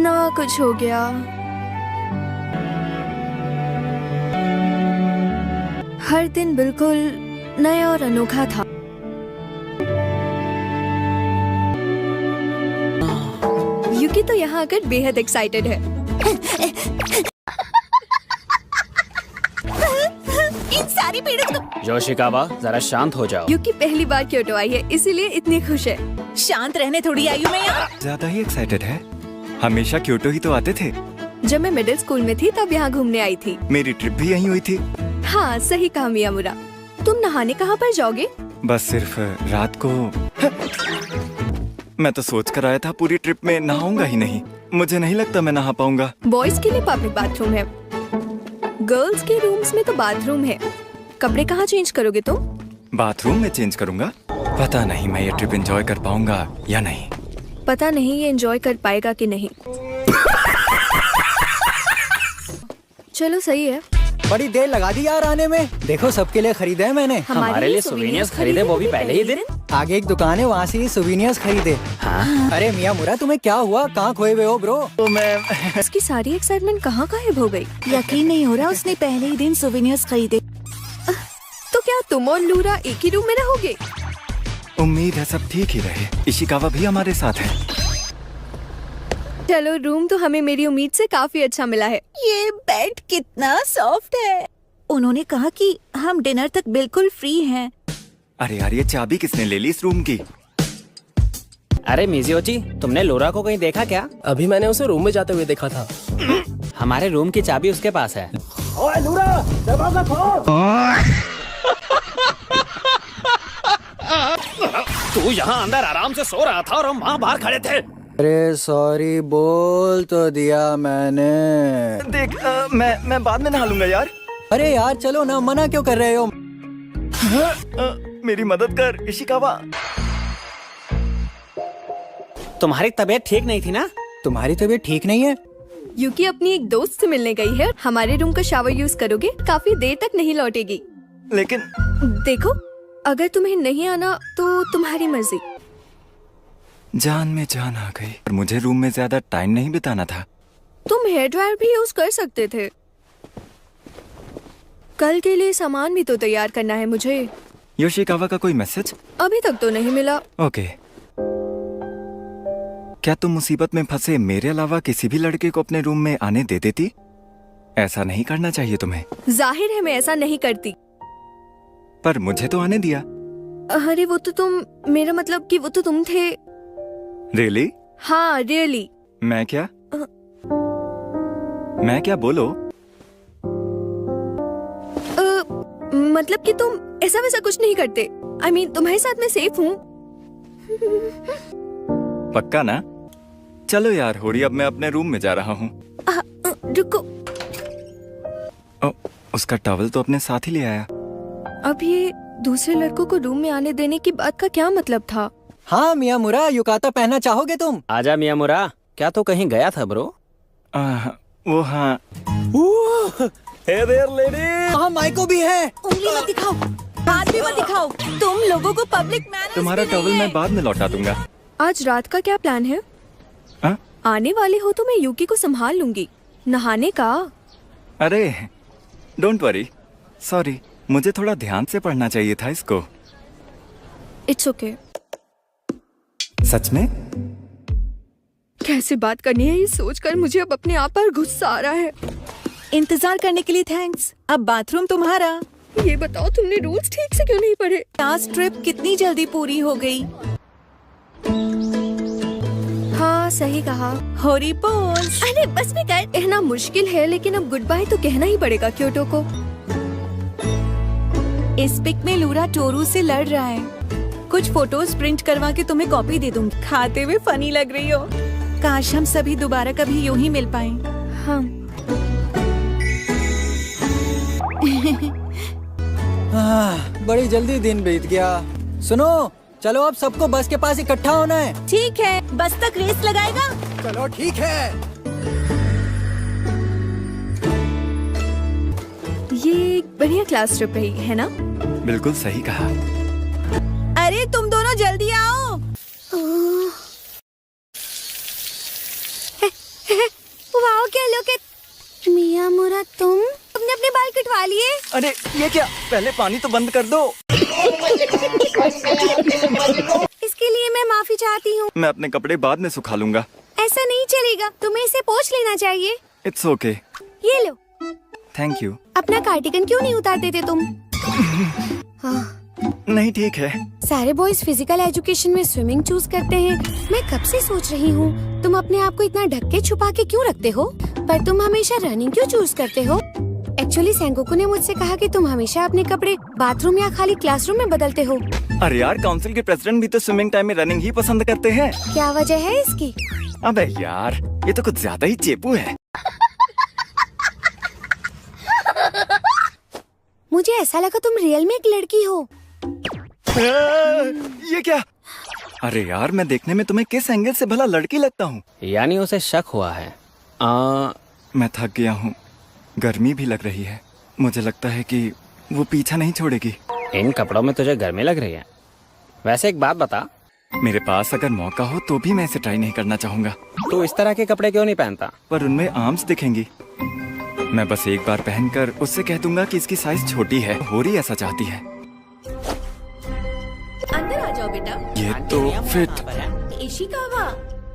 इतना कुछ हो गया। हर दिन बिल्कुल नया और अनोखा था। युकी तो यहाँ आकर बेहद एक्साइटेड है। इन सारी पीड़ित को योशिकावा, जरा शांत हो जाओ। युकी पहली बार क्योटो आई है, इसीलिए इतनी खुश है। शांत रहने थोड़ी आई हूँ मैं यहाँ। ज्यादा ही एक्साइटेड है। हमेशा क्योटो ही तो आते थे। जब मैं मिडिल स्कूल में थी तब यहाँ घूमने आई थी। मेरी ट्रिप भी यहीं हुई थी। हाँ सही कहा मियामुरा। तुम नहाने कहाँ पर जाओगे? बस सिर्फ रात को। मैं तो सोच कर आया था पूरी ट्रिप में नहाऊंगा ही नहीं। मुझे नहीं लगता मैं नहा पाऊंगा। बॉयज के लिए पब्लिक बाथरूम है, गर्ल्स के रूम्स में तो बाथरूम है। कपड़े कहाँ चेंज करोगे तुम? बाथरूम में चेंज करूंगा। पता नहीं मैं ये ट्रिप एंजॉय कर पाऊंगा या नहीं। पता नहीं ये एंजॉय कर पाएगा कि नहीं। चलो सही है। बड़ी देर लगा दी यार आने में। देखो सबके लिए खरीदे हैं मैंने। हमारे लिए सोवेनियर्स खरीदे, वो भी पहले ही दिन। आगे एक दुकान है, वहाँ से ही सोवेनियर्स खरीदे। हाँ? अरे मियामुरा तुम्हें क्या हुआ? कहाँ खोए हुए हो ब्रो? तो मैं इसकी सारी एक्साइटमेंट कहाँ गायब हो गई? यकीन नहीं हो रहा, उसने पहले ही दिन सोवेनियर्स खरीदे। तो क्या तुम और लूरा एक ही रूम में रहोगे? उम्मीद है सब ठीक ही रहे। इशिकावा भी हमारे साथ है। चलो, रूम तो हमें मेरी उम्मीद से काफी अच्छा मिला है। ये बेड कितना सॉफ्ट है। उन्होंने कहा कि हम डिनर तक बिल्कुल फ्री हैं। अरे यार, ये चाबी किसने ले ली इस रूम की? अरे मिज़ुयोची, तुमने लोरा को कहीं देखा क्या? अभी मैंने उसे रूम में जाते हुए देखा था। हमारे रूम की चाबी उसके पास है। ओए लोरा, दरवाजा खोल। तू यहाँ अंदर आराम से सो रहा था और हम वहाँ बाहर खड़े थे। अरे सॉरी, बोल तो दिया मैंने। देख मैं बाद में नहा लूंगा यार। अरे यार चलो ना, मना क्यों कर रहे हो? मेरी मदद कर इशिकावा। तुम्हारी तबीयत ठीक नहीं थी ना? तुम्हारी तबीयत ठीक नहीं है? युकी अपनी एक दोस्त से मिलने गई है। हमारे रूम का शावर यूज करोगे, काफी देर तक नहीं लौटेगी। लेकिन देखो, अगर तुम्हें नहीं आना तो तुम्हारी मर्जी। जान में जान आ गई। पर मुझे रूम में ज्यादा टाइम नहीं बिताना था। तुम हेयर ड्रायर भी यूज कर सकते थे। कल के लिए सामान भी तो तैयार करना है मुझे। योशिकावा का कोई मैसेज? अभी तक तो नहीं मिला। ओके। क्या तुम मुसीबत में फंसे मेरे अलावा किसी भी लड़के को अपने रूम में आने दे देती? ऐसा नहीं करना चाहिए तुम्हें। जाहिर है मैं ऐसा नहीं करती। पर मुझे तो आने दिया। अरे वो तो तुम, मेरा मतलब कि वो तो तुम थे। रियली? हाँ रियली। मैं क्या? मैं क्या? बोलो। मतलब कि तुम ऐसा वैसा कुछ नहीं करते। I mean, तुम्हारे साथ मैं सेफ हूँ। पक्का ना? चलो यार होरी, अब मैं अपने रूम में जा रहा हूँ। रुको, उसका टॉवल तो अपने साथ ही ले आया। अब ये दूसरे लड़कों को रूम में आने देने की बात का क्या मतलब था? हाँ मियामुरा, युकाता पहनना चाहोगे तुम? आजा मियामुरा, क्या तो कहीं गया था ब्रो? वो हाँ। Hey there lady. हाँ माइको भी है। उंगली मत दिखाओ, हाथ भी मत दिखाओ। तुम लोगों को पब्लिक मैनर्स तुम्हारा भी नहीं टॉवल है। मैं बाद में लौटा दूंगा। आज रात का क्या प्लान है? हाँ? आने वाले हो तो मैं युकी को संभाल लूंगी। नहाने का? अरे डोंट वरी। सॉरी, मुझे थोड़ा ध्यान से पढ़ना चाहिए था इसको। It's okay. सच में? कैसे बात करनी है ये सोचकर मुझे अब अपने आप पर गुस्सा आ रहा है। इंतजार करने के लिए थैंक्स। अब बाथरूम तुम्हारा। ये बताओ, तुमने रूल्स ठीक से क्यों नहीं पढ़े? लास्ट ट्रिप कितनी जल्दी पूरी हो गई। हाँ सही कहा। होरी पोज। अरे बस में कर। कहना मुश्किल है लेकिन अब गुड बाय तो कहना ही पड़ेगा क्योटो को। इस पिक में लूरा टोरू से लड़ रहा है। कुछ फोटोज प्रिंट करवा के तुम्हें कॉपी दे दूंगी। खाते हुए फनी लग रही हो। काश हम सभी दोबारा कभी यूं ही मिल पाएं। हाँ। बड़ी जल्दी दिन बीत गया। सुनो, चलो अब सबको बस के पास इकट्ठा होना है। ठीक है, बस तक रेस लगाएगा। चलो ठीक है। ये एक बढ़िया क्लास ट्रिप रही है ना? बिल्कुल सही कहा। अरे तुम दोनों जल्दी आओ। मियामुरा, तुम तुमने अपने बाल कटवा लिए? अरे ये क्या, पहले पानी तो बंद कर दो। इसके लिए मैं माफी चाहती हूँ। मैं अपने कपड़े बाद में सुखा लूंगा। ऐसा नहीं चलेगा, तुम्हें इसे पोंछ लेना चाहिए। It's okay. ये लो। Thank you. अपना कार्डिगन क्यों नहीं उतार देते तुम? नहीं ठीक है। सारे बॉयज फिजिकल एजुकेशन में स्विमिंग चूज करते हैं। मैं कब से सोच रही हूँ तुम अपने आप को इतना ढक के छुपा के क्यों रखते हो, पर तुम हमेशा रनिंग क्यों चूज करते हो? एक्चुअली सेंगोकू ने मुझसे कहा कि तुम हमेशा अपने कपड़े बाथरूम या खाली क्लासरूम में बदलते हो। अरे यार, काउंसिल के प्रेसिडेंट भी तो स्विमिंग टाइम में रनिंग ही पसंद करते हैं। क्या वजह है इसकी? अबे यार, ये तो कुछ ज्यादा ही चेपू है। मुझे ऐसा लगा तुम रियल में एक लड़की हो। ये क्या? अरे यार, मैं देखने में तुम्हें किस एंगल से भला लड़की लगता हूँ? यानी उसे शक हुआ है। मैं थक गया हूँ, गर्मी भी लग रही है। मुझे लगता है कि वो पीछा नहीं छोड़ेगी। इन कपड़ों में तुझे गर्मी लग रही है। वैसे एक बात बता, मेरे पास अगर मौका हो तो भी मैं इसे ट्राई नहीं करना चाहूंगा। तू इस तरह के कपड़े क्यों नहीं पहनता? पर उनमें आर्म्स दिखेंगी। मैं बस एक बार पहनकर उससे कह दूंगा कि इसकी साइज छोटी है, होरी ऐसा चाहती है। अंदर आ जाओ बेटा। ये तो फिट। इशिकावा,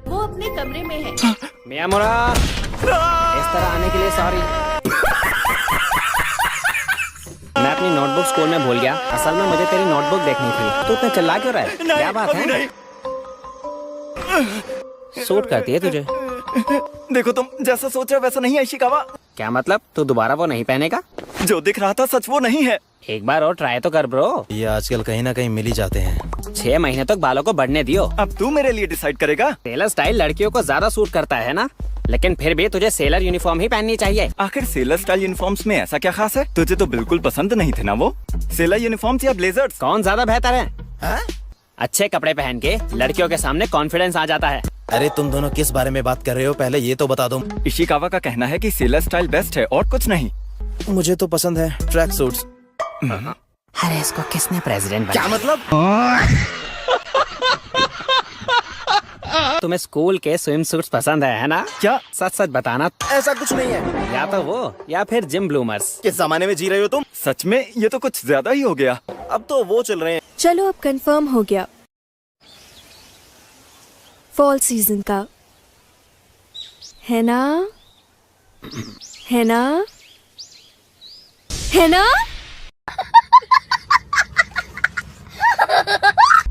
वो अपने कमरे में है। मियामुरा, इस तरह आने के लिए सॉरी। मैं अपनी नोटबुक स्कूल में भूल गया। असल में मुझे तेरी नोटबुक देखनी थी। तू इतना चिल्ला क्यों रहा है? क्या बात है? सूट करती है तुझे? देखो, तुम जैसा सोच रहे हो वैसा नहीं है इशिकावा। क्या मतलब? तू दोबारा वो नहीं पहनेगा? जो दिख रहा था सच वो नहीं है। एक बार और ट्राई तो कर ब्रो। ये आजकल कहीं ना कहीं मिल ही जाते हैं। 6 महीने तक बालों को बढ़ने दियो। अब तू मेरे लिए डिसाइड करेगा। सेलर स्टाइल लड़कियों को ज्यादा सूट करता है ना, लेकिन फिर भी तुझे सेलर यूनिफॉर्म ही पहननी चाहिए। आखिर सेलर स्टाइल यूनिफॉर्म्स में ऐसा क्या खास है? तुझे तो बिल्कुल पसंद नहीं थे ना वो सेलर यूनिफॉर्म्स या ब्लेजर्स? कौन ज्यादा बेहतर है? अच्छे कपड़े पहन के लड़कियों के सामने कॉन्फिडेंस आ जाता है। अरे तुम दोनों किस बारे में बात कर रहे हो, पहले ये तो बता दो। इशिकावा का कहना है कि सेलर स्टाइल बेस्ट है और कुछ नहीं। मुझे तो पसंद है ट्रैक सूट्स। अरे इसको किसने प्रेसिडेंट क्या बनाया? मतलब? तुम्हें स्कूल के स्विम सूट्स पसंद है ना? क्या? सच सच बताना। ऐसा कुछ नहीं है। या तो वो या फिर जिम ब्लूमर्स। किस जमाने में जी रहे हो तुम? सच में ये तो कुछ ज्यादा ही हो गया। अब तो वो चल रहे हैं। चलो अब कंफर्म हो गया, फॉल सीजन का है ना? है ना? है ना?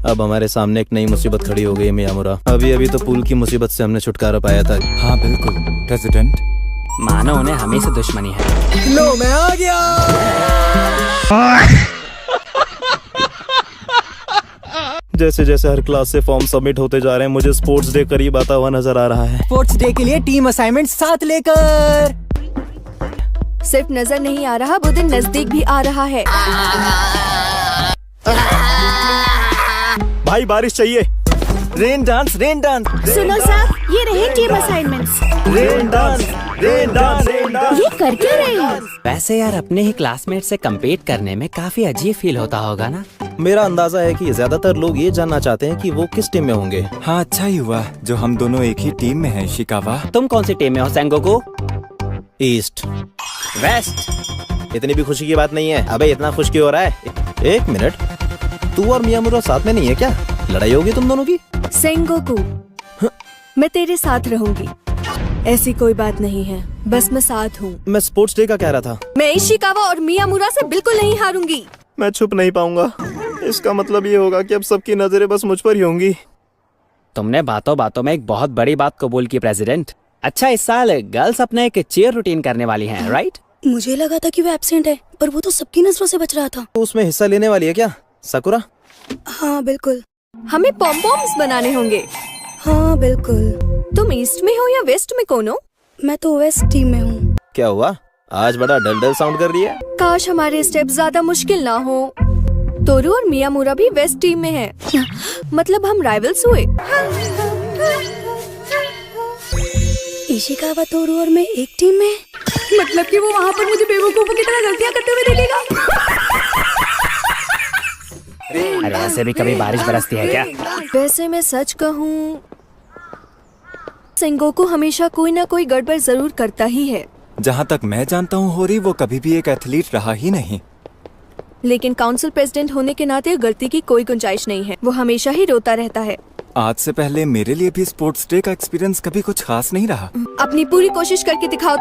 अब हमारे सामने एक नई मुसीबत खड़ी हो गई है मियामुरा। अभी तो पूल की मुसीबत से हमने छुटकारा पाया था। हाँ बिल्कुल प्रेसिडेंट। मानो उन्हें हमें से दुश्मनी है। लो मैं आ गया। जैसे जैसे हर क्लास से फॉर्म सबमिट होते जा रहे हैं, मुझे स्पोर्ट्स डे करीब आता हुआ नजर आ रहा है। स्पोर्ट्स डे के लिए टीम असाइनमेंट साथ लेकर। सिर्फ नजर नहीं आ रहा, वो दिन नजदीक भी आ रहा है। भाई बारिश चाहिए। रेन डांस, रेन डांस, सुनो साहब, ये रहे team assignments. Rain dance, rain dance, rain dance. ये कर क्या रहे हो? वैसे यार अपने ही क्लासमेट से कम्पीट करने में काफी अजीब फील होता होगा ना? मेरा अंदाजा है कि ज्यादातर लोग ये जानना चाहते हैं कि वो किस टीम में होंगे। हाँ अच्छा ही हुआ जो हम दोनों एक ही टीम में हैं इशिकावा। तुम कौन सी टीम में हो सेंगोकू? ईस्ट। वेस्ट। इतनी भी खुशी की बात नहीं है। अबे इतना खुश क्यों हो रहा है? एक मिनट, तू और मियामुरा साथ में नहीं है क्या? लड़ाई होगी तुम दोनों की? सेंगोकू, मैं तेरे साथ रहूंगी। ऐसी कोई बात नहीं है, बस मैं साथ हूँ। मैं स्पोर्ट्स डे का कह रहा था। मैं इशिकावा और मियामुरा से बिल्कुल नहीं हारूंगी। मैं छुप नहीं पाऊंगा। इसका मतलब ये होगा कि अब सबकी नजरें बस मुझ पर ही होंगी। तुमने बातों बातों में एक बहुत बड़ी बात कबूल की प्रेसिडेंट। अच्छा, इस साल गर्ल्स अपना एक चीयर रूटीन करने वाली हैं, राइट? मुझे लगा था कि वो एब्सेंट है, पर वो तो सबकी नजरों से बच रहा था। तो उसमें हिस्सा लेने वाली है क्या साकुरा? हाँ बिल्कुल। हमें पॉम-पॉम्स बनाने होंगे। हाँ बिल्कुल। तुम ईस्ट में हो या वेस्ट में कौन हो? मैं तो वेस्ट टीम में हूँ। क्या हुआ? आज बड़ा डल डल साउंड कर रही है। काश हमारे स्टेप ज्यादा मुश्किल ना हो। तोरू और मियामुरा भी वेस्ट टीम में हैं। मतलब हम राइवल्स हुए। इशिकावा, तोरू और मैं एक टीम में। मतलब कि वो वहाँ पर मुझे बेवकूफों की तरह गलतियाँ करते हुए देखेगा। अरे ऐसे भी कभी बारिश बरसती है क्या? वैसे मैं सच कहूँ, सेंगोकू हमेशा कोई ना कोई गड़बड़ जरूर करता ही है। जहाँ तक मैं जानता हूँ होरी, वो कभी भी एक एथलीट रहा ही नहीं। लेकिन काउंसिल प्रेसिडेंट होने के नाते गलती की कोई गुंजाइश नहीं है। वो हमेशा ही रोता रहता है। आज से पहले मेरे लिए भी स्पोर्ट्स डे का एक्सपीरियंस कभी कुछ खास नहीं रहा। अपनी पूरी कोशिश करके दिखाओ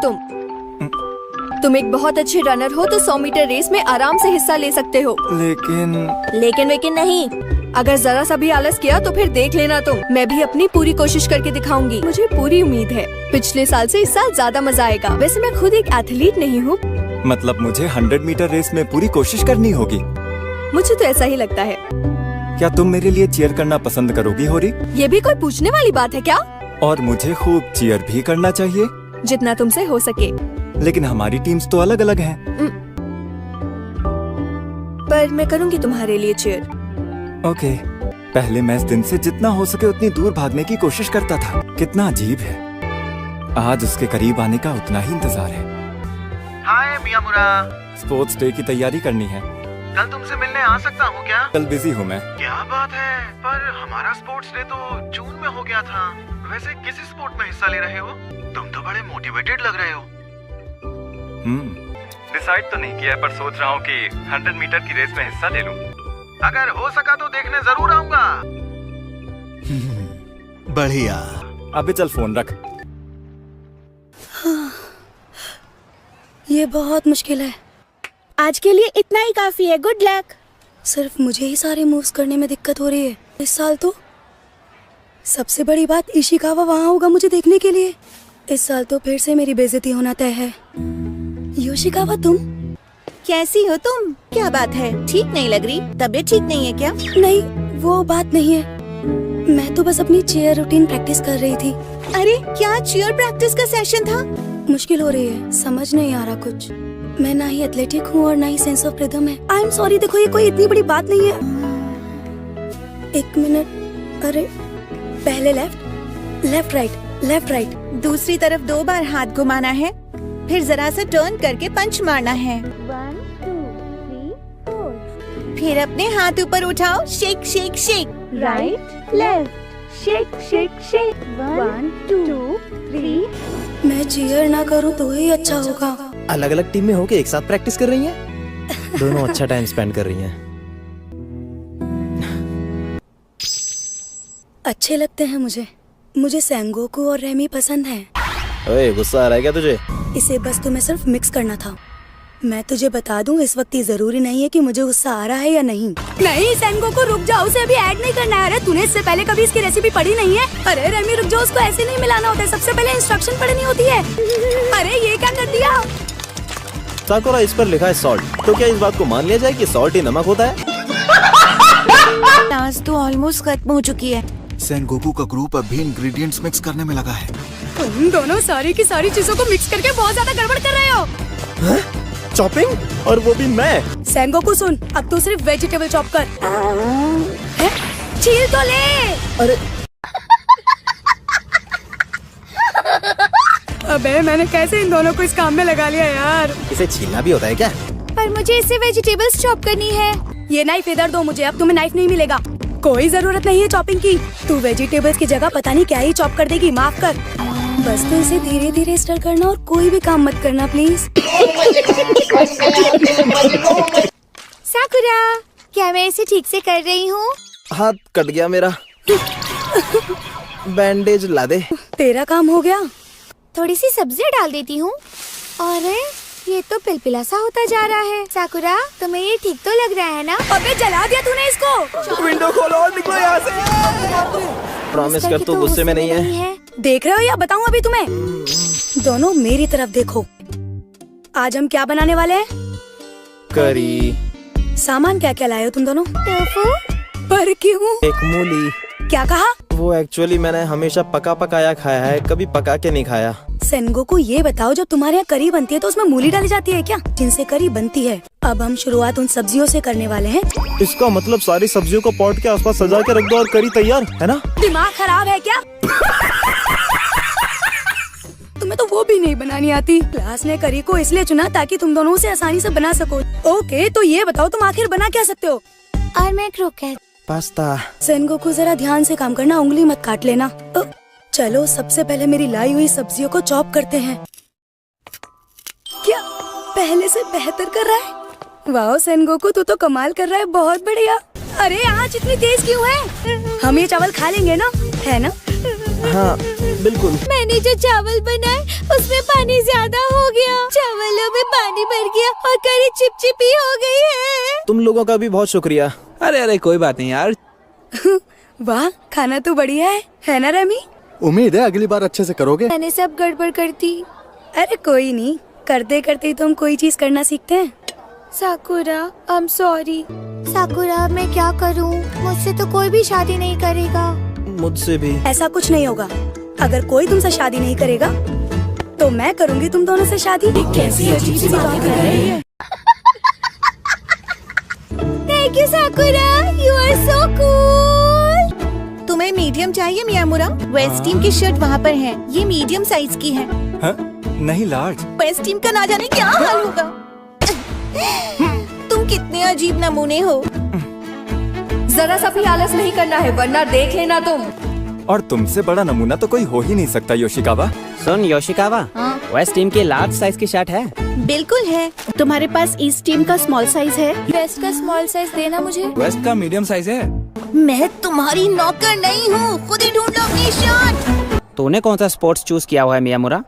तुम एक बहुत अच्छे रनर हो तो 100 मीटर रेस में आराम से हिस्सा ले सकते हो। लेकिन लेकिन नहीं, अगर जरा सा भी आलस किया तो फिर देख लेना तुम। मैं भी अपनी पूरी कोशिश करके दिखाऊंगी। मुझे पूरी उम्मीद है पिछले साल से इस साल ज्यादा मजा आएगा। वैसे मैं खुद एक एथलीट नहीं हूँ। मतलब मुझे 100 मीटर रेस में पूरी कोशिश करनी होगी। मुझे तो ऐसा ही लगता है। क्या तुम मेरे लिए चीयर करना पसंद करोगी होरी? ये भी कोई पूछने वाली बात है क्या? और मुझे खूब चीयर भी करना चाहिए। जितना तुमसे हो सके। लेकिन हमारी टीम्स तो अलग अलग हैं। पर मैं करूंगी तुम्हारे लिए चीयर। ओके। पहले मैच दिन से जितना हो सके उतनी दूर भागने की कोशिश करता था। कितना अजीब है, आज उसके करीब आने का उतना ही इंतजार है। हाय मियामुरा, स्पोर्ट्स डे की तैयारी करनी है। कल तुमसे मिलने आ सकता हूँ क्या? कल बिजी हूँ मैं। क्या बात है, पर हमारा स्पोर्ट्स डे तो जून में हो गया था। वैसे किस स्पोर्ट में हिस्सा ले रहे हो? तुम तो बड़े मोटिवेटेड लग रहे हो। डिसाइड तो नहीं किया, पर सोच रहा हूँ कि 100 मीटर की रेस में हिस्सा ले लूं। अगर हो सका तो देखने जरूर आऊंगा। बढ़िया। अबे चल फोन रख। ये बहुत मुश्किल है। आज के लिए इतना ही काफी है। Good luck. सिर्फ मुझे ही सारे मूव्स करने में दिक्कत हो रही है इस साल तो। सबसे बड़ी बात, इशिकावा वहाँ होगा मुझे देखने के लिए। इस साल तो फिर से मेरी बेइज्जती होना तय है। योशिकावा तुम कैसी हो तुम? क्या बात है, ठीक नहीं लग रही? तबीयत ठीक नहीं है क्या? नहीं, वो बात नहीं है। मैं तो बस अपनी चेयर रूटीन प्रैक्टिस कर रही थी। अरे क्या चीयर प्रैक्टिस का सेशन था? मुश्किल हो रही है, समझ नहीं आ रहा कुछ। मैं ना ही एथलेटिक हूँ और ना ही सेंस ऑफ रिदम है। आई एम सॉरी, देखो ये कोई इतनी बड़ी बात नहीं है। 1 मिनट। अरे पहले left, left right, left right. दूसरी तरफ 2 बार हाथ घुमाना है, फिर जरा सा टर्न करके पंच मारना है। 1 2 3 4। फिर अपने हाथ ऊपर उठाओ, shake shake shake. Right left, shake shake shake. 1 2 3। मैं चीयर ना करूँ तो ही अच्छा होगा। अलग अलग टीम में होके एक साथ प्रैक्टिस कर रही हैं। दोनों अच्छा टाइम स्पेंड कर रही हैं। अच्छे लगते हैं मुझे सेंगोकू और रेमी पसंद है। ओए, गुस्सा आ रहा है क्या तुझे? इसे बस तुम्हें सिर्फ मिक्स करना था। मैं तुझे बता दूं, इस वक्त ये जरूरी नहीं है कि मुझे गुस्सा आ रहा है या नहीं। नहीं सेंगोकू रुक जाओ, उसे अभी ऐड नहीं करना है। अरे तूने इससे पहले कभी इसकी रेसिपी पढ़ी नहीं है? अरे रेमी रुक जाओ, उसको ऐसे नहीं मिलाना होता है, सबसे पहले इंस्ट्रक्शन पढ़नी होती है। अरे ये क्या कर दिया? साकुरा, इस पर लिखा है सॉल्ट, तो क्या इस बात को मान लिया जाए कि सॉल्ट ही नमक होता है? क्लास तो ऑलमोस्ट खत्म हो चुकी है। सेनगोकू का ग्रुप अब भी इंग्रेडिएंट्स मिक्स करने में लगा है। तुम दोनों सारी की सारी चीजों को मिक्स करके बहुत ज्यादा गड़बड़ कर रहे हो। चॉपिंग, और वो भी मैं। सेंगोकू सुन, अब तो सिर्फ वेजिटेबल चॉप कर। है? छील तो ले। अरे अबे मैंने कैसे इन दोनों को इस काम में लगा लिया यार। इसे छीलना भी होता है क्या? पर मुझे इससे वेजिटेबल्स चॉप करनी है। ये नाइफ इधर दो मुझे, अब तुम्हें नाइफ नहीं मिलेगा। कोई जरूरत नहीं है चॉपिंग की। तू वेजिटेबल्स की जगह पता नहीं क्या ही चॉप कर देगी, माफ कर। बस तो इसे धीरे धीरे स्टर करना और कोई भी काम मत करना प्लीज। साकुरा, क्या मैं इसे ठीक से कर रही हूँ? हाथ कट गया मेरा। बैंडेज ला दे। तेरा काम हो गया। थोड़ी सी सब्जी डाल देती हूँ। और ये तो पिलपिला सा होता जा रहा है। साकुरा, तुम्हें ये ठीक तो लग रहा है ना? अबे जला दिया तूने इसको। विंडो खोलो और निकलो यहाँ से। प्रॉमिस कर, तू गुस्से में नहीं है? देख रहे हो या बताऊं अभी तुम्हें? दोनों मेरी तरफ देखो। आज हम क्या बनाने वाले हैं? करी। सामान क्या क्या लाए हो तुम दोनों? टोफू। पर क्यों? एक मूली। क्या कहा? वो एक्चुअली मैंने हमेशा पका पकाया खाया है, कभी पका के नहीं खाया। सेनगोकू ये बताओ, जब तुम्हारे यहाँ करी बनती है तो उसमें मूली डाली जाती है क्या? जिनसे करी बनती है। अब हम शुरुआत उन सब्जियों से करने वाले हैं। इसका मतलब सारी सब्जियों को पॉट के आसपास सजा के रख दो और करी तैयार है ना? दिमाग खराब है क्या? तुम्हें तो वो भी नहीं बनानी आती। क्लास ने करी को इसलिए चुना ताकि तुम दोनों उसे आसानी से बना सको। ओके, तो ये बताओ तुम आखिर बना क्या सकते हो? और मैं क्रोकेट। पास्ता। सेनगोकू जरा ध्यान से काम करना, उंगली मत काट लेना। चलो सबसे पहले मेरी लाई हुई सब्जियों को चॉप करते हैं। पहले से बेहतर कर रहा है। वाह सेनगोकू, तू तो कमाल कर रहा है, बहुत बढ़िया। अरे आज इतनी तेज क्यों है? हम ये चावल खा लेंगे ना, है ना? हाँ बिल्कुल। मैंने जो चावल बनाए उसमें पानी ज्यादा हो गया, चावलों में पानी भर गया और करी चिपचिपी हो गई है। तुम लोगों का भी बहुत शुक्रिया। अरे अरे कोई बात नहीं यार। वाह खाना तो बढ़िया है ना रेमी? उम्मीद है अगली बार अच्छे से करोगे। मैंने सब गड़बड़ कर दी। अरे कोई नहीं, करते करते ही तो हम कोई चीज करना सीखते हैं। साकुरा, आई एम सॉरी। साकुरा, मैं क्या करूं? मुझसे तो कोई भी शादी नहीं करेगा। मुझसे भी। ऐसा कुछ नहीं होगा। अगर कोई तुमसे शादी नहीं करेगा तो मैं करूंगी तुम दोनों से शादी। कैसी अजीब सी बात कर रही है। Thank you Sakura, you are so cool. तुम्हें मीडियम चाहिए मियामुरा? वेस्ट टीम की शर्ट वहाँ पर है, ये मीडियम साइज की है। हाँ? नहीं लार्ज। वेस्ट टीम का ना जाने क्या हाल होगा। तुम कितने अजीब नमूने हो। जरा सा भी आलस नहीं करना है वरना देख लेना तुम। और तुमसे बड़ा नमूना तो कोई हो ही नहीं सकता योशिकावा। सुन योशिकावा, वेस्ट टीम की लार्ज साइज की शर्ट है। बिल्कुल है। तुम्हारे पास ईस्ट टीम का स्मॉल साइज है? वेस्ट का स्मॉल साइज देना मुझे। वेस्ट का मीडियम साइज है। मैं तुम्हारी नौकर नहीं हूँ, खुद ही ढूंढ लो अपनी शर्ट। तूने कौन सा स्पोर्ट्स चूज किया हुआ है मियामुरा?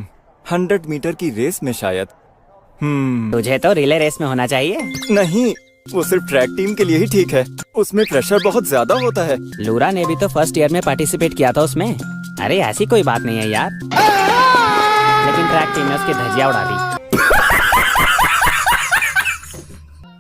100 मीटर की रेस में शायद। तुझे तो रिले रेस में होना चाहिए। नहीं, वो सिर्फ ट्रैक टीम के लिए ही ठीक है। उसमें प्रेशर बहुत ज्यादा होता है। लूरा ने भी तो फर्स्ट ईयर में पार्टिसिपेट किया था उसमें। अरे ऐसी कोई बात नहीं है यार। लेकिन ट्रैक टीम ने उसकी धज्जियां उड़ा दी।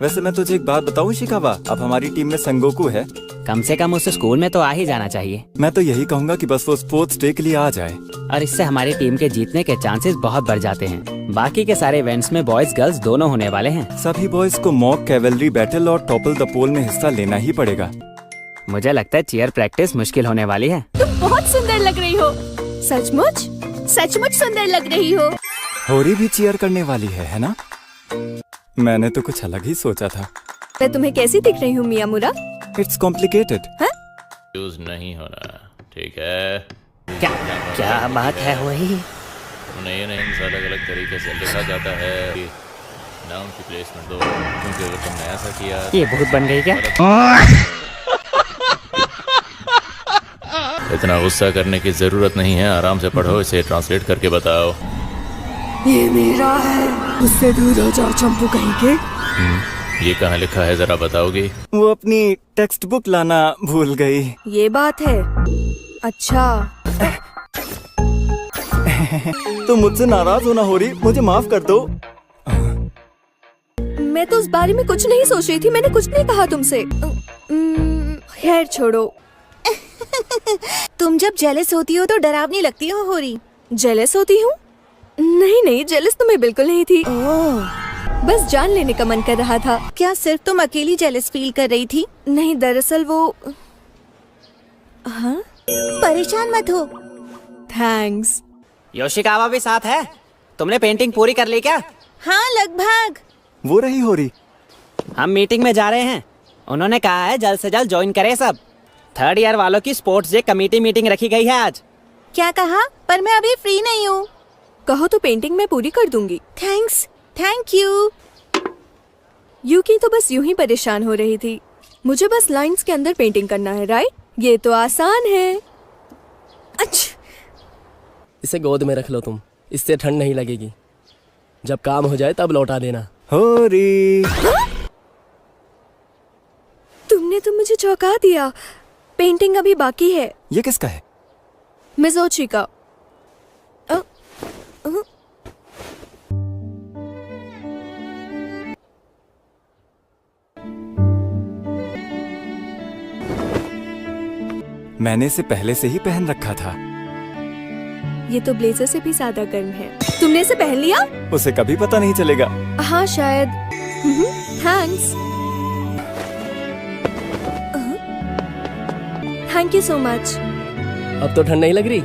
वैसे मैं तुझे एक बात बताऊं शिकावा, अब हमारी टीम में संगोकू है। कम से कम उसे स्कूल में तो आ ही जाना चाहिए। मैं तो यही कहूंगा कि बस वो स्पोर्ट्स डे के लिए आ जाए। और इससे हमारी टीम के जीतने के चांसेस बहुत बढ़ जाते हैं। बाकी के सारे इवेंट्स में बॉयज गर्ल्स दोनों होने वाले हैं। सभी बॉयज को मॉक कैवेलरी बैटल और टॉपल द पोल में हिस्सा लेना ही पड़ेगा। मुझे लगता है चीयर प्रैक्टिस मुश्किल होने वाली है। तुम बहुत सुंदर लग रही हो। सचमुच सचमुच सुंदर लग रही हो। होरी भी चीयर करने वाली है ना? मैंने तो कुछ अलग ही सोचा था। मैं तुम्हें कैसी दिख रही हूँ मियामुरा? It's complicated. यूज नहीं होना, ठीक है? क्या क्या बात है वही? उन्हें ये नहीं अलग अलग तरीके से लिखा जाता है कि नाउन की प्लेसमेंट दो, क्योंकि अगर तुमने ऐसा किया ये बहुत बन गई क्या? इतना गुस्सा करने की जरूरत नहीं है, आराम से पढ़ो, इसे ट्रांसलेट करके बताओ। ये मेरा है, उससे दूर हो जाओ चंपू कहीं के। ये कहाँ लिखा है जरा बताओगी? वो अपनी टेक्स्ट बुक लाना भूल गई। ये बात है। अच्छा। तो मुझसे नाराज होना हो रही, मुझे माफ कर दो। मैं तो उस बारे में कुछ नहीं सोच रही थी, मैंने कुछ नहीं कहा तुमसे। खैर छोड़ो। तुम जब जेलस होती हो तो डरावनी लगती हो होरी। जेलस होती हूँ? नहीं नहीं, जेलस तो मैं बिल्कुल नहीं थी। ओह, बस जान लेने का मन कर रहा था। क्या सिर्फ तुम अकेली जेलस फील कर रही थी? नहीं, दरअसल वो। हाँ? परेशान मत हो। थैंक्स। योशिकावा भी साथ है? तुमने पेंटिंग पूरी कर ली क्या? हाँ लगभग। वो रही होरी। हम मीटिंग में जा रहे हैं। उन्होंने कहा है जल्द से जल्द ज्वाइन करें सब। 3rd ईयर वालों की स्पोर्ट्स डे कमेटी मीटिंग रखी गई है आज। क्या कहा? पर मैं अभी फ्री नहीं हूँ। कहो तो पेंटिंग मैं पूरी कर दूंगी। Thanks, thank you. यूकी तो बस यूं ही परेशान हो रही थी। मुझे बस लाइंस के अंदर पेंटिंग करना है, राइट? ये तो आसान है। अच्छा, इसे गोद में रख लो तुम, इससे ठंड नहीं लगेगी। जब काम हो जाए तब लौटा देना। होरी। तुमने तो मुझे चौंका दिया। पेंटिंग अभी बाकी है। ये किसका है? मिज़ोची का। मैंने इसे पहले से ही पहन रखा था। ये तो ब्लेजर से भी ज्यादा गर्म है। तुमने इसे पहन लिया? उसे कभी पता नहीं चलेगा। हाँ शायद। Thanks. Thank you so much. अब तो ठंड नहीं लग रही?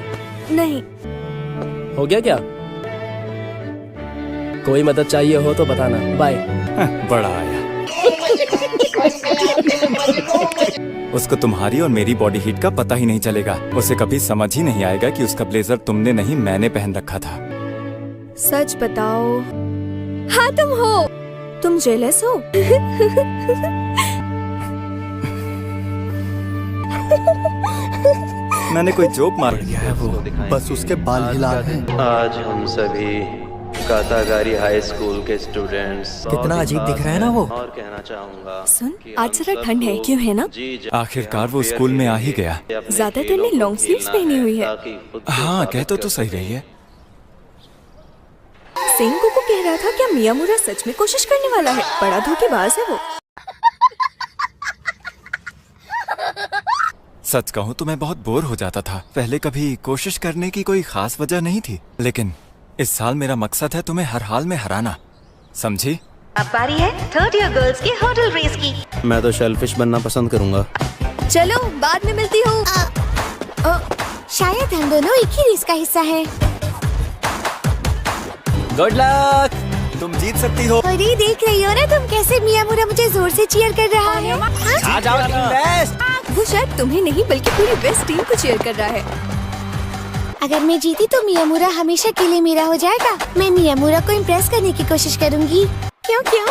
नहीं। हो गया क्या? कोई मदद चाहिए हो तो बताना। बाय। बड़ा आया। उसको तुम्हारी और मेरी बॉडी हीट का पता ही नहीं चलेगा। उसे कभी समझ ही नहीं आएगा कि उसका ब्लेजर तुमने नहीं मैंने पहन रखा था। सच बताओ, हाँ तुम हो। तुम जेलस हो? मैंने कोई जोक मार दिया है वो। बस उसके बाल हिला रहे हैं। आज हम सभी कातागारी हाई स्कूल के स्टूडेंट्स कितना अजीब दिख रहा है ना वो। और कहना चाहूंगा सुन, आज जरा ठंड है, क्यों है ना? आखिरकार वो स्कूल में आ ही गया। ज्यादातर ने लॉन्ग स्लीव्स पहनी हुई है। हाँ, कह तो सही रही है। सेंगो को कह रहा था क्या मियामुरा सच में कोशिश करने वाला है? बड़ा धोखेबाज है वो। सच कहूँ तो मैं बहुत बोर हो जाता था। पहले कभी कोशिश करने की कोई खास वजह नहीं थी, लेकिन इस साल मेरा मकसद है तुम्हें हर हाल में हराना, समझी? अब बारी है थर्ड ईयर गर्ल्स की हर्डल रेस की। मैं तो शेलफिश बनना पसंद करूंगा। चलो बाद में मिलती हूँ। शायद हम दोनों एक ही रेस का हिस्सा हैं। Good luck. तुम जीत सकती हो। अरे देख रही हो ना तुम कैसे मियामुरा मुझे जोर से चीयर कर रहा है। आ जाओ टीम बेस्ट। वो शायद तुम्हें नहीं बल्कि पूरी बेस्ट टीम को चीयर कर रहा है। अगर मैं जीती तो मियामुरा हमेशा के लिए मेरा हो जाएगा। मैं मियामुरा को इम्प्रेस करने की कोशिश करूंगी। क्यों क्यों?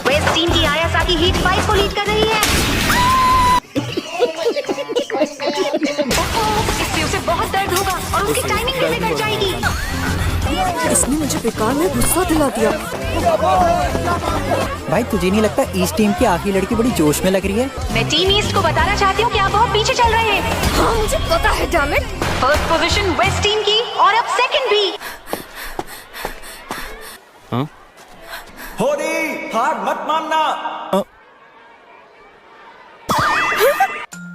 वेस्ट टीम की आयासाकी हीट 5 को लीड कर रही है। इससे उसे बहुत दर्द होगा और उसकी टाइमिंग भी बिगड़ जाएगी। इसने मुझे बेकार में गुस्सा दिला दिया। भाई तुझे नहीं लगता ईस्ट टीम की आखिरी लड़की बड़ी जोश में लग रही है? मैं टीम ईस्ट को बताना चाहती हूँ कि आप बहुत पीछे चल रहे हैं। हाँ मुझे पता है damn it. First position west team की और अब सेकंड भी। होरी, हार मत मानना।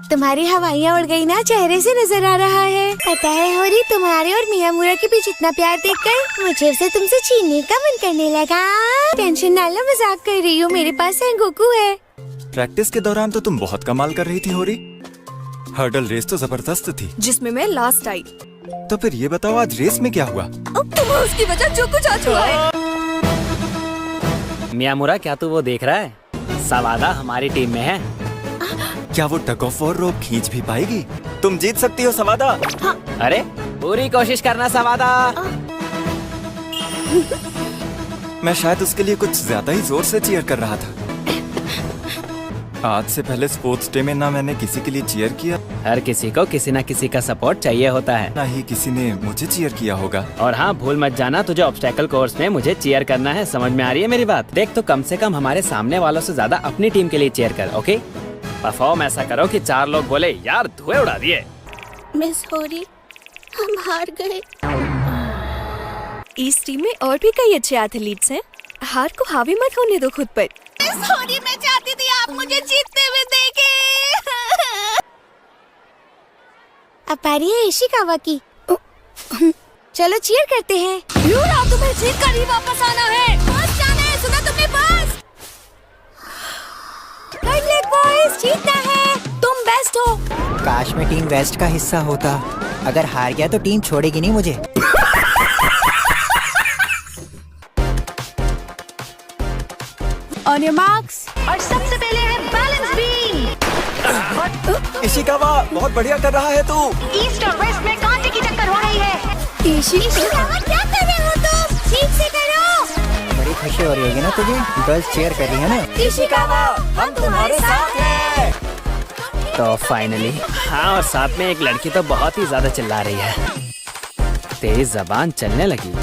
तुम्हारी हवाइयाँ उड़ गई ना, चेहरे से नजर आ रहा है। पता है होरी, तुम्हारे और मियामुरा के बीच इतना प्यार देखकर मुझे उसे तुमसे छीनने का मन करने लगा। टेंशन ना लो, मजाक कर रही हूँ। मेरे पास सेंगोकू है। प्रैक्टिस के दौरान तो तुम बहुत कमाल कर रही थी होरी। हर्डल रेस तो जबरदस्त थी, जिसमें मैं लास्ट आई। तो फिर ये बताओ आज रेस में क्या हुआ? अब तुम्हें उसकी वजह जो कुछ आज हुआ है। मियामुरा, क्या तू वो देख रहा है? सवादा हमारी टीम में है। क्या वो टग ऑफ वॉर रोप खींच भी पाएगी? तुम जीत सकती हो सवादा। अरे पूरी कोशिश करना सवादा। मैं शायद उसके लिए कुछ ज्यादा ही जोर से चीयर कर रहा था। आज से पहले स्पोर्ट्स डे में ना मैंने किसी के लिए चीयर किया, हर किसी को किसी न किसी का सपोर्ट चाहिए होता है। ना ही किसी ने मुझे चीयर किया होगा। और हाँ, भूल मत जाना तुझे ऑब्स्टेकल कोर्स में मुझे चीयर करना है। समझ में आ रही है मेरी बात? देख, तो कम से कम हमारे सामने वालों से ज्यादा अपनी टीम के लिए चीयर कर, ओके? परफॉर्म ऐसा करो कि 4 लोग बोले यार धुएं उड़ा दिए। मिस होरी, हम हार गए। इस टीम में और भी कई अच्छे एथलीट्स हैं। हार को हावी मत होने दो खुद पर। सॉरी, मैं चाहती थी आप मुझे जीतते हुए देखें। अब पारी है इशिकावा की। चलो चीयर करते हैं। तुम्हें जीत कर ही वापस आना है। बस जाना है, सुना तुमने? बस गुड लक बॉयज, जीतना है। तुम बेस्ट हो। काश मैं टीम वेस्ट का हिस्सा होता। अगर हार गया तो टीम छोड़ेगी नहीं मुझे। On your marks. और सबसे पहले है बैलेंस बीम। इशिकावा, बहुत बढ़िया कर रहा है तू। ईस्ट और वेस्ट में कांटे की टक्कर हो रही है। इशिकावा, क्या कर रहे हो तुम? ठीक से करो। बड़ी खुशी हो रही होगी ना तुझे? गर्ल्स चीयर कर रही है ना? इशिकावा, हम तुम्हारे साथ हैं। तो फाइनली हाँ, और साथ में एक लड़की तो बहुत ही ज्यादा चिल्ला रही है। तेज जबान चलने लगी।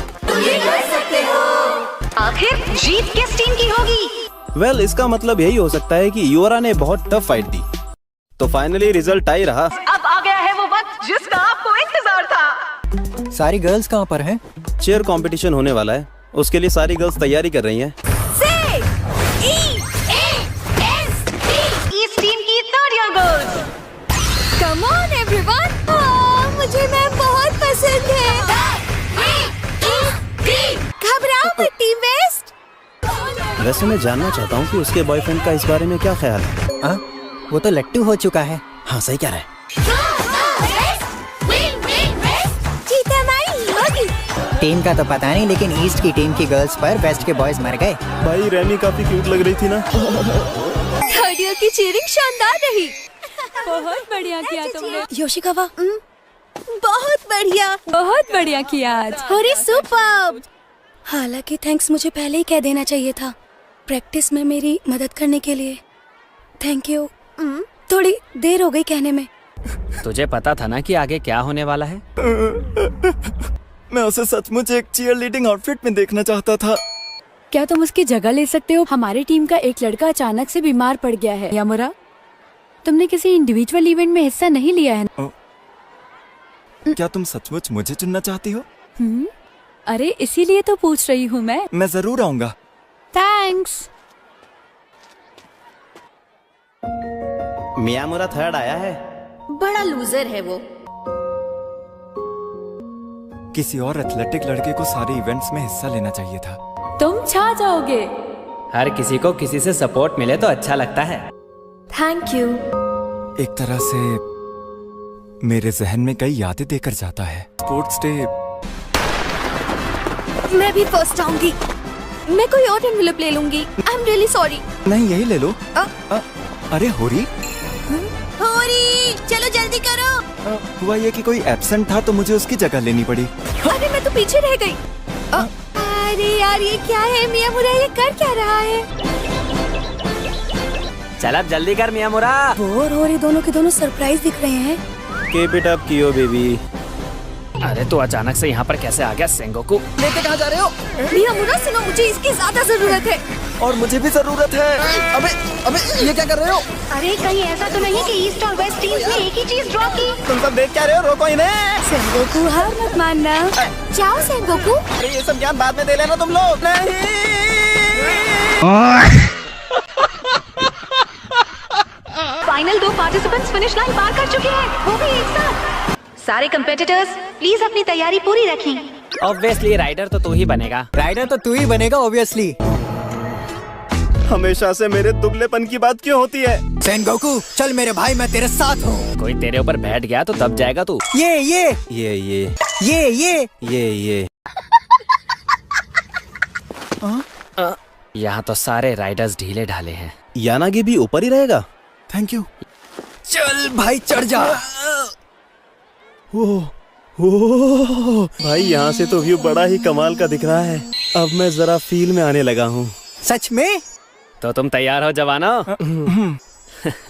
आखिर जीत किस टीम की होगी? वेल, इसका मतलब यही हो सकता है कि युवरा ने बहुत टफ फाइट दी, तो फाइनली रिजल्ट टाई रहा। अब आ गया है वो वक्त जिसका आपको इंतजार था। सारी गर्ल्स कहाँ पर हैं? चेयर कंपटीशन होने वाला है, उसके लिए सारी गर्ल्स तैयारी कर रही हैं। ईस्ट टीम की third year girls. Come on everyone, मुझे मैम बहुत पसंद है। घबराओ मत टीम वेस्ट। वैसे मैं जानना चाहता हूँ कि उसके बॉयफ्रेंड का इस बारे में क्या ख्याल है। हाँ, वो तो लट्टू हो चुका है। हाँ, सही कह रहा है। जीत हमारी होगी। टीम का तो पता नहीं, लेकिन ईस्ट की टीम की गर्ल्स पर वेस्ट के बॉयज मर गए। भाई रेमी काफी क्यूट लग रही थी ना। थर्ड ईयर की चीयरिंग शानदार रही। बहुत बढ़िया किया तुमने। योशिकावा, बहुत बढ़िया। बहुत बढ़िया किया आज। अरे सुपर्ब। हालांकि थैंक्स मुझे पहले ही कह देना चाहिए था। प्रैक्टिस में मेरी मदद करने के लिए थैंक यू। थोड़ी देर हो गई कहने में। तुझे पता था ना कि आगे क्या होने वाला है? मैं उसे सचमुच एक चीयर लीडिंग आउटफिट में देखना चाहता था। क्या तुम उसकी जगह ले सकते हो? हमारी टीम का एक लड़का अचानक से बीमार पड़ गया है। यामुरा, तुमने किसी इंडिविजुअल इवेंट में हिस्सा नहीं लिया है? क्या तुम सचमुच मुझे चुनना चाहती हो? अरे इसीलिए तो पूछ रही हूँ मैं। मैं जरूर आऊंगा। थैंक्स। मियामुरा थर्ड आया है। बड़ा लूजर है वो। किसी और एथलेटिक लड़के को सारे इवेंट्स में हिस्सा लेना चाहिए था। तुम छा जाओगे। हर किसी को किसी से सपोर्ट मिले तो अच्छा लगता है। Thank you. एक तरह से मेरे जहन में कई यादें देकर जाता है। Sports day. मैं भी फर्स्ट आऊंगी। मैं कोई और एनवेलप ले लूंगी। I am really sorry. नहीं, यही ले लो। अरे होरी, होरी, चलो जल्दी करो। हुआ ये कि कोई एब्सेंट था तो मुझे उसकी जगह लेनी पड़ी। अरे मैं तो पीछे रह गई। अरे यार ये क्या है? मियामुरा ये कर क्या रहा है? चल अब जल्दी कर मियामुरा। बोर हो रही दोनों के दोनों सरप्राइज दिख रहे हैं। कीप इट अप कियो बेबी। अरे तू अचानक से यहाँ पर कैसे आ गया सेंगोकू? लेके कहाँ जा रहे हो? मियामुरा सुनो, मुझे इसकी ज्यादा जरूरत है। और मुझे भी जरूरत है। अबे ये क्या कर रहे हो? अरे कहीं ऐसा तो नहीं कि ईस्ट और वेस्ट टीम्स ने एक ही चीज ड्रॉ की? तुम सब देख क्या रहे हो? रोको इन्हें। सेंगोकू हार मत मानना। जाओ सेंगोकू। अरे ये सब ज्ञान बाद में दे लेना तुम लोग। नहीं। फाइनल 2 पार्टिसिपेंट्स फिनिश लाइन पार कर चुके हैं, वो भी एक साथ। सारे कंपेटिटर्स प्लीज अपनी तैयारी पूरी रखें। ऑब्वियसली राइडर तो तू ही बनेगा। राइडर तो तू ही बनेगा ऑब्वियसली। हमेशा से मेरे दुबलेपन की बात क्यों होती है? सेनगोकू चल मेरे भाई, मैं तेरे साथ हूँ। कोई तेरे ऊपर बैठ गया तो तब जाएगा तू। ये यहाँ तो सारे राइडर्स ढीले ढाले हैं। यानागी भी ऊपर ही रहेगा। Thank you. चल भाई चढ़ जा। ओह भाई, यहाँ से तो व्यू बड़ा ही कमाल का दिख रहा है। अब मैं जरा फील में आने लगा हूँ। सच में? तो तुम तैयार हो जवानों?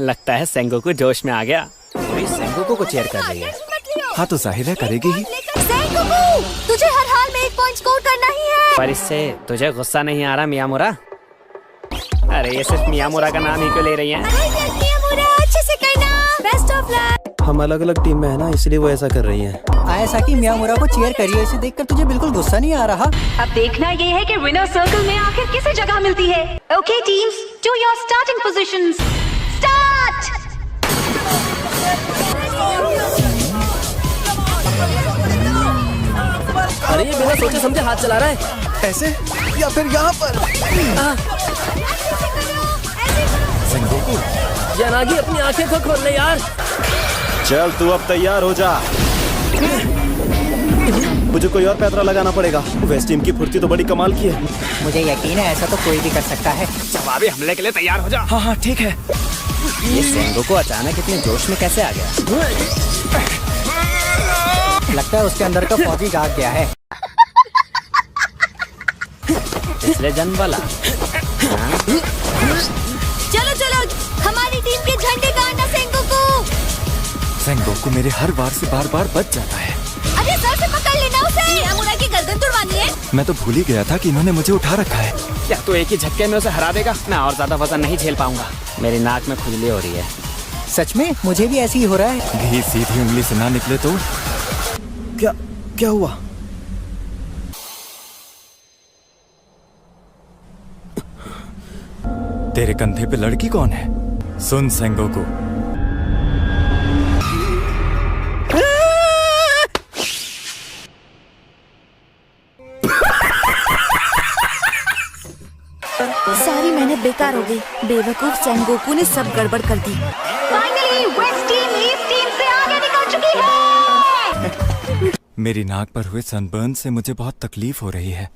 लगता है सेंगोकू जोश में आ गया। पूरी सेंगोकू को चीयर कर रही है। हाँ तो जाहिर है करेगी ही। सेंगोकू, तुझे हर हाल में 1 पॉइंट स्कोर करना ही है। पर इससे तुझे गुस्सा नहीं आ रहा मियामुरा? अरे ये सिर्फ मियामुरा का नाम ही क्यों ले रही है? मियामुरा अच्छे से करना। Best of luck. हम अलग अलग टीम में है ना, इसलिए वो ऐसा कर रही हैं। ऐसा कि मियामुरा को चीयर करिए, इसे देखकर तुझे बिल्कुल गुस्सा नहीं आ रहा? अब देखना ये है कि विनर सर्कल में आखिर किसे जगह मिलती है। Okay teams, to your starting positions. Start. अरे ये बिना सोचे समझे हाथ चला रहा है। ऐसे या फिर यहाँ पर? सेंगोकू, यानागी अपनी आंखें को खोल ले यार। चल तू अब तैयार हो जा। मुझे कोई और पैतरा लगाना पड़ेगा। वेस्ट टीम की फुर्ती तो बड़ी कमाल की है। मुझे यकीन है ऐसा तो कोई भी कर सकता है। जवाबी हमले के लिए तैयार हो जा। हाँ ठीक है। ये सेंगोकू अचानक इतने जोश में कैसे आ गया? लगता है उसके अंदर का फौजी जाग गया है। इसलिए जन्म वाला। चलो चलो, हमारी टीम के झंडे गाड़ना सेंगोकू। सेंगोकू मेरे हर वार से बार बार बच जाता है। अरे सर से पकड़ लेना उसे। मियामुरा की गर्दन तुड़वानी है। मैं तो भूल ही गया था कि इन्होंने मुझे उठा रखा है। क्या तू एक ही झटके में उसे हरा देगा? मैं और ज्यादा वजन नहीं झेल पाऊंगा। मेरी नाक में खुजली हो रही है। सच में मुझे भी ऐसे ही हो रहा है। घी सीधी उंगली से ना निकले तो। क्या हुआ? तेरे कंधे पे लड़की कौन है? सुन सेंगोकू, सारी मेहनत बेकार हो गई। बेवकूफ सेंगोकू ने सब गड़बड़ कर दी। Finally west team east team से आगे निकल चुकी है। मेरी नाक पर हुए सनबर्न से मुझे बहुत तकलीफ हो रही है।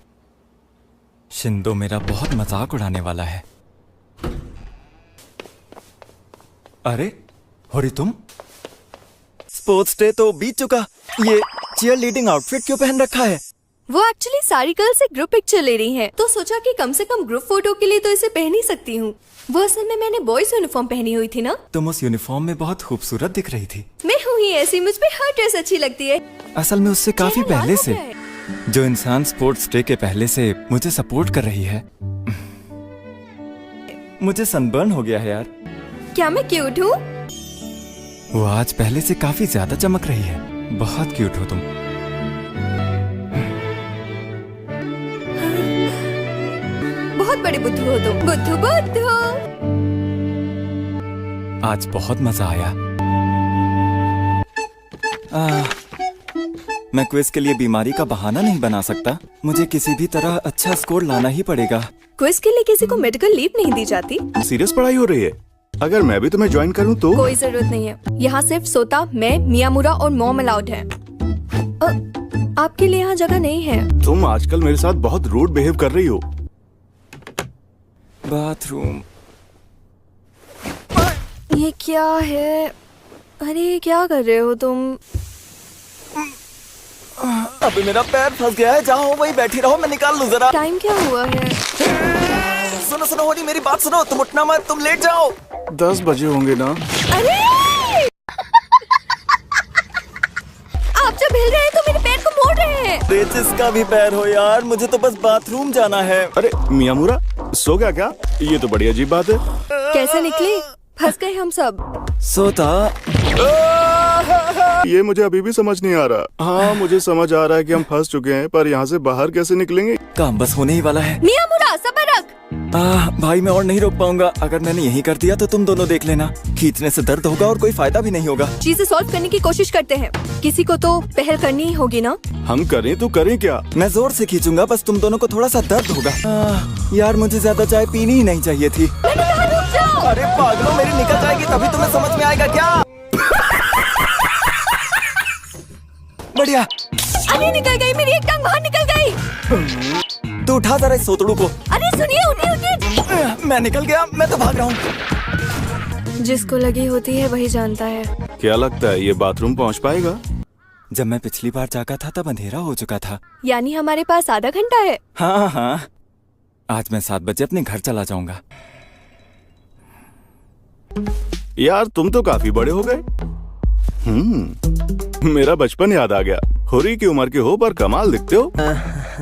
शिंदो मेरा बहुत मजाक उड़ाने वाला है। अरे होरी तुम? स्पोर्ट्स डे तो बीत चुका। ये चीयर लीडिंग आउटफिट क्यों पहन रखा है? वो एक्चुअली सारी गर्ल्स एक ग्रुप पिक्चर ले रही हैं, तो सोचा कि कम से कम ग्रुप फोटो के लिए तो इसे पहन ही सकती हूँ। वो असल में मैंने बॉयज यूनिफॉर्म पहनी हुई थी ना। तुम उस यूनिफॉर्म में बहुत खूबसूरत दिख रही थी। मैं हूँ ही ऐसी, मुझ पे हर ड्रेस अच्छी लगती है। असल में उससे काफी चेहरा लाल पहले हो से गया है। जो इंसान स्पोर्ट्स डे के पहले से मुझे सपोर्ट कर रही है। मुझे सनबर्न हो गया है यार। क्या मैं क्यूट हूँ? वो आज पहले से काफी ज्यादा चमक रही है। बहुत क्यूट हो तुम। बहुत बड़े बुद्धू हो तुम, बुद्धू बुद्धू। आज बहुत मजा आया। मैं क्विज के लिए बीमारी का बहाना नहीं बना सकता। मुझे किसी भी तरह अच्छा स्कोर लाना ही पड़ेगा। क्विज के लिए किसी को मेडिकल लीव नहीं दी जाती। सीरियस पढ़ाई हो रही है? अगर मैं भी तुम्हें ज्वाइन करूं तो? कोई जरूरत नहीं है। यहाँ सिर्फ सोता, मैं, मियामुरा और मॉम अलाउड है। आपके लिए यहाँ जगह नहीं है। तुम आजकल मेरे साथ बहुत रूड बिहेव कर रही हो। बाथरूम। ये क्या है? अरे क्या कर रहे हो तुम? अभी मेरा पैर फंस गया है। जहाँ हो वही बैठी रहो, मैं निकाल लूं जरा। टाइम क्या हुआ है? सुनो सुनो होनी, मेरी बात सुनो। तुम उठना मत, तुम लेट जाओ। 10 बजे होंगे ना? अरे आप जब हिल रहे हैं तो मेरे पैर को मोड़ रहे हैं। अरे जिसका भी पैर हो यार, मुझे तो बस बाथरूम जाना है। अरे मियामुरा, सो गया क्या? ये तो बड़ी अजीब बात है। कैसे निकले? फंस गए हम सब। सोता। ये मुझे अभी भी समझ नहीं आ रहा। हाँ, मुझे समझ आ रहा है कि हम फंस चुके हैं, पर यहाँ से बाहर कैसे निकलेंगे? काम बस होने ही वाला है। मियामुरा सब्र रख। भाई मैं और नहीं रोक पाऊंगा। अगर मैंने यही कर दिया तो तुम दोनों देख लेना। खींचने से दर्द होगा और कोई फायदा भी नहीं होगा। चीजें सॉल्व करने की कोशिश करते हैं। किसी को तो पहल करनी ही होगी ना। हम करें तो करें क्या? मैं जोर से खींचूंगा, बस तुम दोनों को थोड़ा सा दर्द होगा। यार मुझे ज्यादा चाय पीनी ही नहीं चाहिए थी। मैंने कहा रुक जाओ। अरे पागलों, मेरी निकल जाएगी तभी तुम्हें समझ में आएगा क्या? बढ़िया। अरे निकल गई मेरी एक टांग, बाहर निकल गई। तू उठा जरा इस सोतड़ू को। अरे सुनिए, उठिए उठिए। मैं निकल गया, मैं तो भाग रहा हूँ। जिसको लगी होती है वही जानता है। क्या लगता है ये बाथरूम पहुँच पाएगा? जब मैं पिछली बार जागा था तब अंधेरा हो चुका था। यानी हमारे पास आधा घंटा है। हाँ हाँ, आज मैं 7 बजे अपने घर चला जाऊंगा। यार तुम तो काफी बड़े हो गए। मेरा बचपन याद आ गया। होरी की उम्र के हो पर कमाल दिखते हो।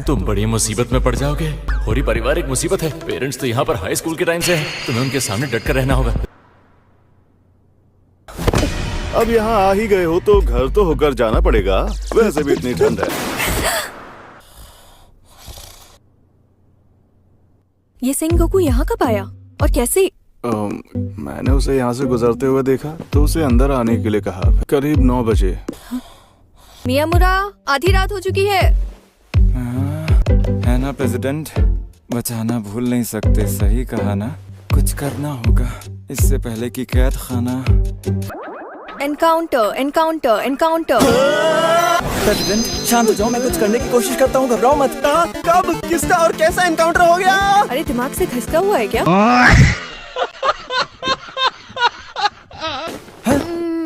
तुम बड़ी मुसीबत में पड़ जाओगे। होरी परिवार एक मुसीबत है। पेरेंट्स तो यहाँ पर हाई स्कूल के टाइम से हैं। तुम्हें उनके सामने डट कर रहना होगा। अब यहाँ आ ही गए हो तो घर तो होकर जाना पड़ेगा। वैसे भी इतनी ठंड है। ये सेंगोकू यहाँ कब आया और कैसे? मैंने उसे यहाँ से गुजरते हुए देखा तो उसे अंदर आने के लिए कहा। करीब 9 बजे। मियामुरा, आधी रात हो चुकी है। है ना प्रेसिडेंट, बचाना भूल नहीं सकते। सही कहा ना, कुछ करना होगा इससे पहले कि कैद खाना। Encounter encounter encounter. प्रेसिडेंट शांत हो जाओ, मैं कुछ करने की कोशिश करता हूँ, घबराओ मत। कब, किसका और कैसा एनकाउंटर हो गया? अरे दिमाग से खसका हुआ है क्या?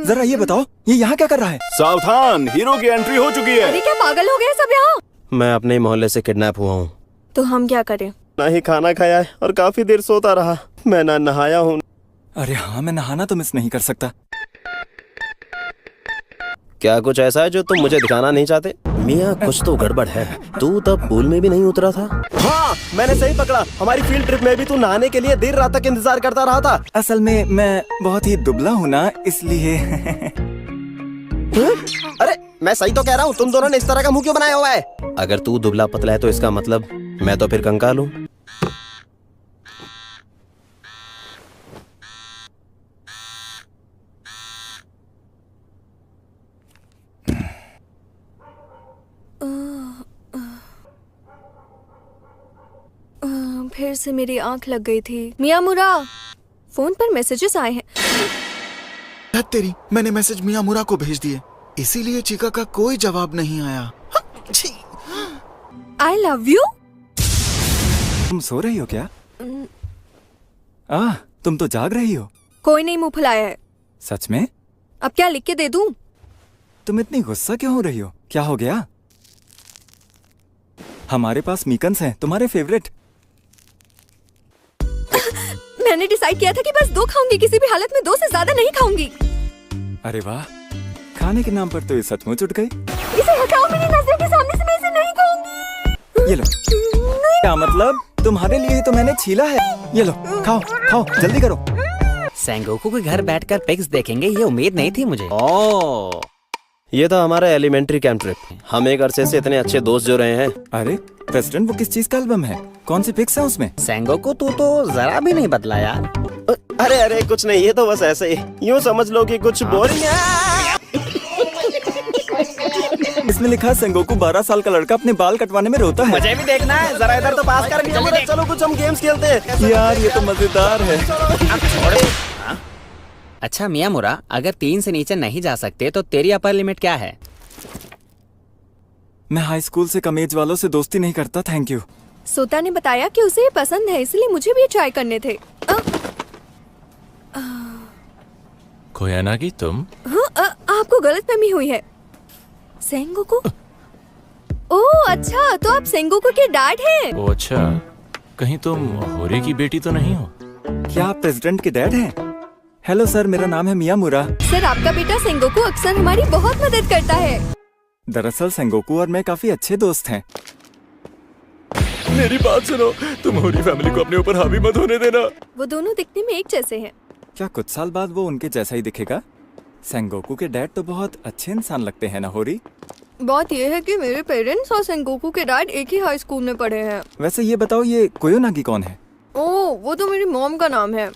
जरा ये बताओ, ये यहाँ क्या कर रहा है? सावधान, हीरो की एंट्री हो चुकी है। अरे क्या पागल हो गए सब यहाँ? मैं अपने मोहल्ले से किडनैप हुआ हूँ। तो हम क्या करें? ना ही खाना खाया है और काफी देर सोता रहा। मैं ना नहाया हूँ। अरे हाँ, मैं नहाना तो मिस नहीं कर सकता। क्या कुछ ऐसा है जो तुम मुझे दिखाना नहीं चाहते? मियाँ कुछ तो गड़बड़ है। तू तब पूल में भी नहीं उतरा था। हाँ, मैंने सही पकड़ा। हमारी फील्ड ट्रिप में भी तू नहाने के लिए देर रात तक इंतजार करता रहा था। असल में मैं बहुत ही दुबला हूँ ना, इसलिए। अरे मैं सही तो कह रहा हूँ। तुम दोनों ने इस तरह का मुंह क्यों बनाया हुआ है? अगर तू दुबला पतला है तो इसका मतलब मैं तो फिर कंकाल हूँ। फिर से मेरी आंख लग गई थी। मियामुरा, फोन पर मैसेजेस आए हैं। तेरी, मैंने मैसेज मियामुरा को भेज दिए, इसीलिए चिका का कोई जवाब नहीं आया। I love you. तुम सो रही हो क्या? तुम तो जाग रही हो। कोई नहीं मुंह फुलाया है। सच में? अब क्या लिख के दे दूं? तुम इतनी गुस्सा क्यों हो रही हो? क्या हो गया? हमारे पास मीकन्स हैं, तुम्हारे फेवरेट। मैंने डिसाइड किया था कि बस 2 खाऊंगी, किसी भी हालत में 2 से ज्यादा नहीं खाऊंगी। अरे वाह, खाने के नाम पर तो ये सचमुच उठ गई। इसे हटाओ मेरी नजर के सामने से, मैं इसे नहीं खाऊंगी। ये लो। क्या मतलब? तुम्हारे लिए ही तो मैंने छीला है। ये लो, खाओ खाओ, जल्दी करो। सेंगोकू के घर बैठकर पिक्स देखेंगे, ये उम्मीद नहीं थी मुझे। ओह, ये था हमारा एलिमेंट्री कैंप ट्रिप। हम एक अरसे से इतने अच्छे दोस्त जो रहे हैं। अरे प्रेसिडेंट, वो किस चीज का एल्बम है? कौन सी पिक्स है उसमें? सेंगोकू तू तो जरा भी नहीं बदला यार। अरे अरे कुछ नहीं, ये तो बस ऐसे ही, यूँ समझ लो कि कुछ बोरिंग है। इसमें लिखा है सेंगोकू 12 साल का लड़का अपने बाल कटवाने में रोता है। मुझे भी देखना है, जरा इधर तो पास कर। चलो कुछ हम गेम्स खेलते हैं। यार ये तो मजेदार है। अच्छा मियामुरा, अगर 3 से नीचे नहीं जा सकते तो तेरी अपर लिमिट क्या है? मैं हाई स्कूल से कम एज वालों से दोस्ती नहीं करता, थैंक यू। सोता ने बताया कि उसे ये पसंद है, इसलिए मुझे भी ट्राई करने थे। कोयानागी तुम? हाँ, आपको गलतफहमी हुई है। सेंगोकू? ओह अच्छा, तो आप सेंगोकू के डैड हैं? ओ अच्छा, कहीं तुम होरी की बेटी तो नहीं हो? क्या आप प्रेसिडेंट के डैड हैं? हेलो सर, मेरा नाम है मियामुरा। सर, आपका बेटा सेंगोकू अक्सर हमारी बहुत मदद करता है। दरअसल सेंगोकू और मैं काफी अच्छे दोस्त हैं। मेरी बात सुनो, तुम होरी फैमिली को अपने ऊपर हावी मत होने देना। वो दोनों दिखने में एक जैसे हैं। क्या कुछ साल बाद वो उनके जैसा ही दिखेगा? सेंगोकू के डैड तो बहुत अच्छे इंसान लगते हैं ना होरी? बात यह है कि मेरे पेरेंट्स और सेंगोकू के डैड एक ही हाई स्कूल में पढ़े हैं। वैसे ये बताओ, ये कोयोनागी कौन है? ओह, वो तो मेरी मॉम का नाम है।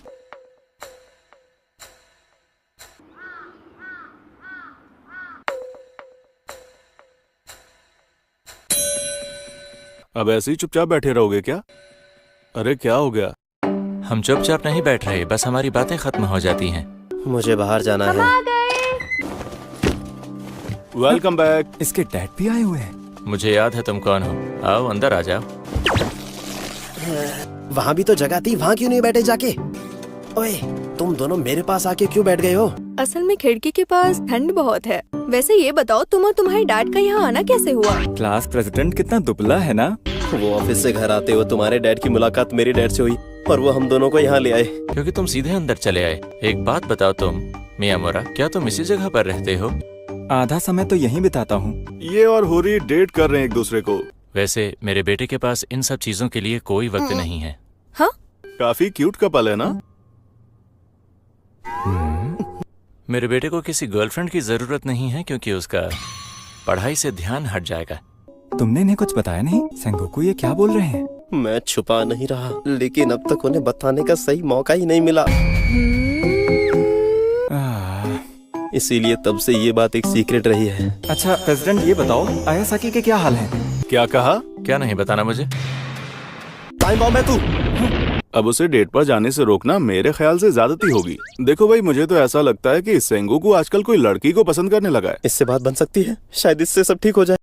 अब ऐसे ही चुपचाप बैठे रहोगे क्या? अरे क्या हो गया? हम चुपचाप नहीं बैठ रहे, बस हमारी बातें खत्म हो जाती हैं। मुझे बाहर जाना है। Welcome back. इसके डैड भी आए हुए हैं। मुझे याद है तुम कौन हो। आओ अंदर आ जाओ। वहाँ भी तो जगह थी, वहाँ क्यों नहीं बैठे जाके? ओए, तुम दोनों मेरे पास आके क्यों बैठ गए हो? असल में खिड़की के पास ठंड बहुत है। वैसे ये बताओ, तुम और तुम्हारे डैड का यहाँ आना कैसे हुआ? क्लास प्रेसिडेंट कितना दुबला है ना। वो ऑफिस से घर आते हुए तुम्हारे डैड की मुलाकात मेरे डैड से हुई और वो हम दोनों को यहाँ ले आए। क्योंकि तुम सीधे अंदर चले आए। एक बात बताओ तुम, मियामुरा, क्या तुम इसी जगह पर रहते हो? आधा समय तो यहीं बिताता हूँ। ये और होरी डेट कर रहे हैं एक दूसरे को। वैसे मेरे बेटे के पास इन सब चीजों के लिए कोई वक्त नहीं है। हाँ? काफी क्यूट कपल है ना? मेरे बेटे को किसी गर्लफ्रेंड की जरूरत नहीं है, क्योंकि उसका पढ़ाई से ध्यान हट जाएगा। तुमने इन्हें कुछ बताया नहीं? सेंगोकू ये क्या बोल रहे हैं? मैं छुपा नहीं रहा, लेकिन अब तक उन्हें बताने का सही मौका ही नहीं मिला। इसीलिए तब से ये बात एक सीक्रेट रही है। अच्छा प्रेसिडेंट, ये बताओ आयासाकी के क्या हाल है? क्या कहा? क्या नहीं बताना मुझे? टाइम बॉम्ब है तू। अब उसे डेट पर जाने से रोकना मेरे ख्याल से ज्यादती होगी। देखो भाई, मुझे तो ऐसा लगता है कि सेंगोकू आजकल कोई लड़की को पसंद करने लगा है। इससे बात बन सकती है, शायद इससे सब ठीक हो जाए।